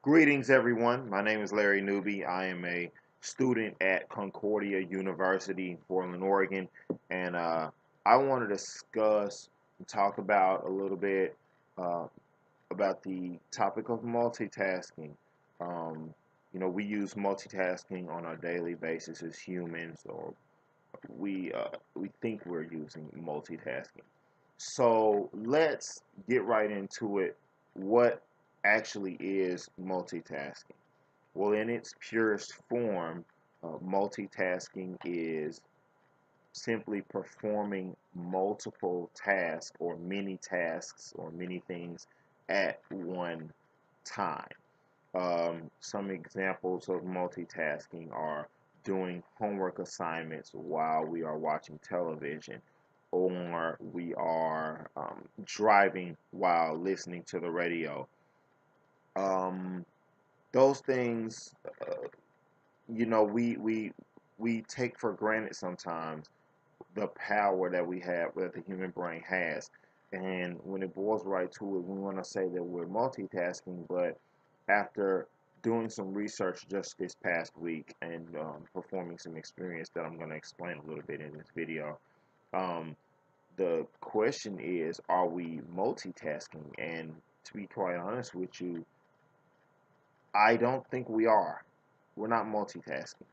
Greetings, everyone. My name is Larry Newby. I am a student at Concordia University in Portland, Oregon, and I want to discuss and talk about a little bit uh, about the topic of multitasking. Um, we use multitasking on a daily basis as humans, or we think we're using multitasking. So let's get right into it. What actually is multitasking? Well, in its purest form, multitasking is simply performing multiple tasks or many tasks or many things at one time. Some examples of multitasking are doing homework assignments while we are watching television, or we are driving while listening to the radio. Um, those things, we take for granted sometimes the power that we have, that the human brain has. And when it boils right to it, we want to say that we're multitasking, but after doing some research just this past week and performing some experience that I'm going to explain a little bit in this video, um, the question is, are we multitasking? And to be quite honest with you, I don't think we are. We're not multitasking.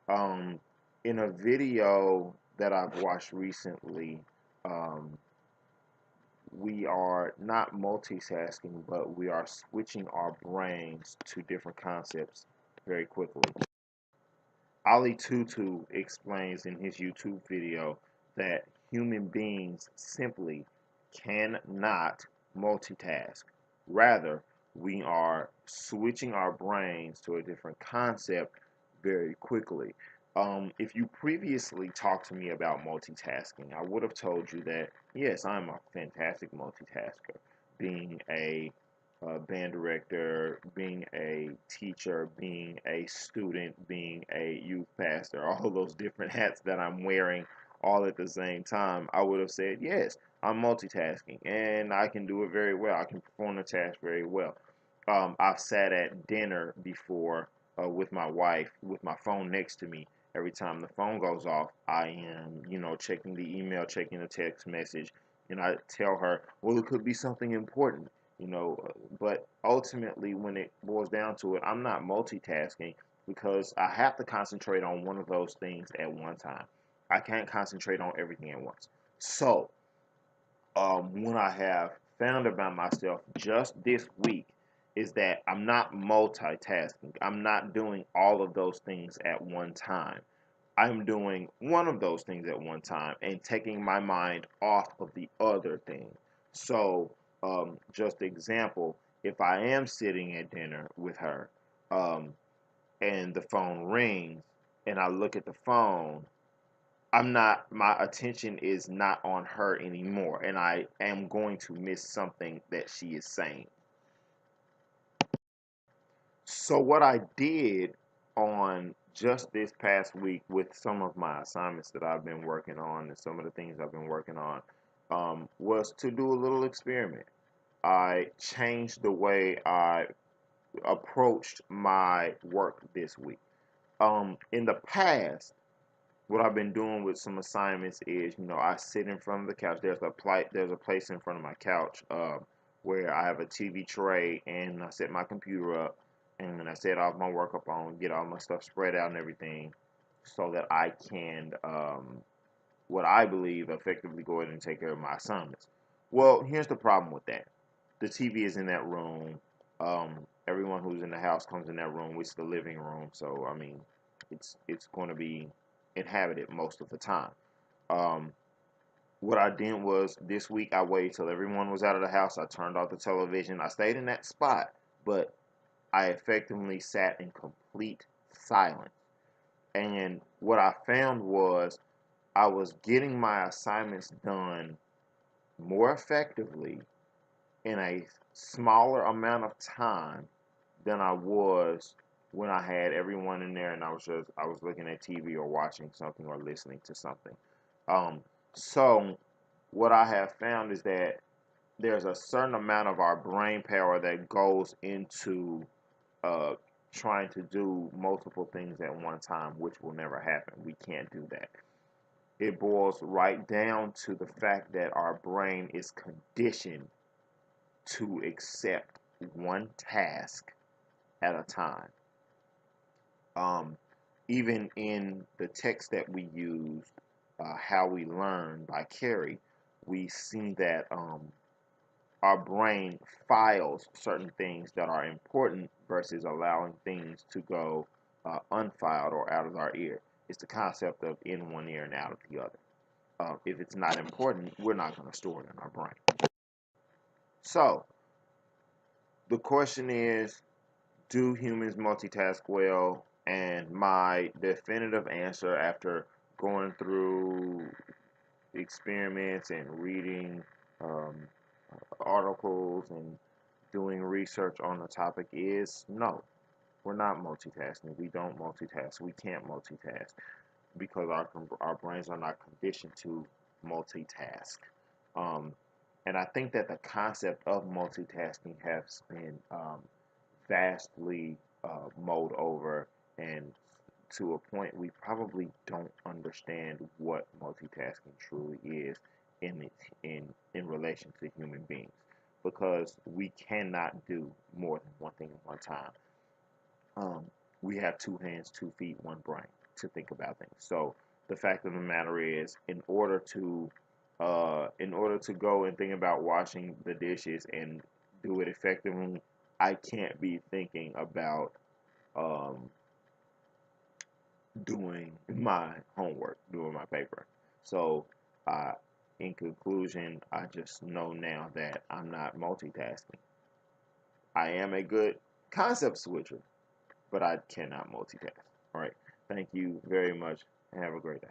Um, in a video that I've watched recently, um, we are not multitasking, but we are switching our brains to different concepts very quickly. Ali Tutu explains in his YouTube video that human beings simply cannot multitask. Rather, we are switching our brains to a different concept very quickly. If you previously talked to me about multitasking, I would have told you that yes, I'm a fantastic multitasker, being a band director, being a teacher, being a student, being a youth pastor, all those different hats that I'm wearing all at the same time, I would have said, yes, I'm multitasking and I can do it very well. I can perform the task very well. I've sat at dinner before with my wife with my phone next to me. Every time the phone goes off, I am, checking the email, checking the text message, and I tell her, well, it could be something important, but ultimately, when it boils down to it, I'm not multitasking because I have to concentrate on one of those things at one time. I can't concentrate on everything at once. So, what I have found about myself just this week is that I'm not multitasking. I'm not doing all of those things at one time. I'm doing one of those things at one time and taking my mind off of the other thing. So, just example, if I am sitting at dinner with her, um, and the phone rings, and I look at the phone, my attention is not on her anymore, and I am going to miss something that she is saying. So what I did on just this past week with some of my assignments that I've been working on and some of the things I've been working on, was to do a little experiment. I changed the way I approached my work this week. In the past, what I've been doing with some assignments is, I sit in front of the couch. There's a place in front of my couch where I have a TV tray, and I set my computer up, and then I set all my work up on, get all my stuff spread out and everything, so that I can, what I believe, effectively go ahead and take care of my assignments. Well, here's the problem with that. The TV is in that room. Everyone who's in the house comes in that room. It's the living room, so I mean, it's going to be inhabited most of the time. Um, what I did was this week I waited till everyone was out of the house. I turned off the television. I stayed in that spot, but I effectively sat in complete silence. And what I found was I was getting my assignments done more effectively in a smaller amount of time than I was when I had everyone in there and I was looking at TV or watching something or listening to something. Um, so what I have found is that there's a certain amount of our brain power that goes into uh, trying to do multiple things at one time, which will never happen. We can't do that. It boils right down to the fact that our brain is conditioned to accept one task at a time. Um, Even in the text that we use, How We Learn by Carey, we see that our brain files certain things that are important versus allowing things to go unfiled or out of our ear. It's the concept of in one ear and out of the other. If it's not important, we're not going to store it in our brain. So the question is, do humans multitask well? And my definitive answer after going through experiments and reading um, articles and doing research on the topic is no. We're not multitasking. We don't multitask. We can't multitask because our brains are not conditioned to multitask. Um, and I think that the concept of multitasking has been vastly mulled over, and to a point we probably don't understand what multitasking truly is in relation to human beings, because we cannot do more than one thing at one time. um, we have two hands, 2 feet, one brain to think about things. So the fact of the matter is, in order to go and think about washing the dishes and do it effectively, I can't be thinking about um, doing my homework, doing my paper. So, uh, in conclusion, I just know now that I'm not multitasking. I am a good concept switcher, but I cannot multitask. All right. Thank you very much and have a great day.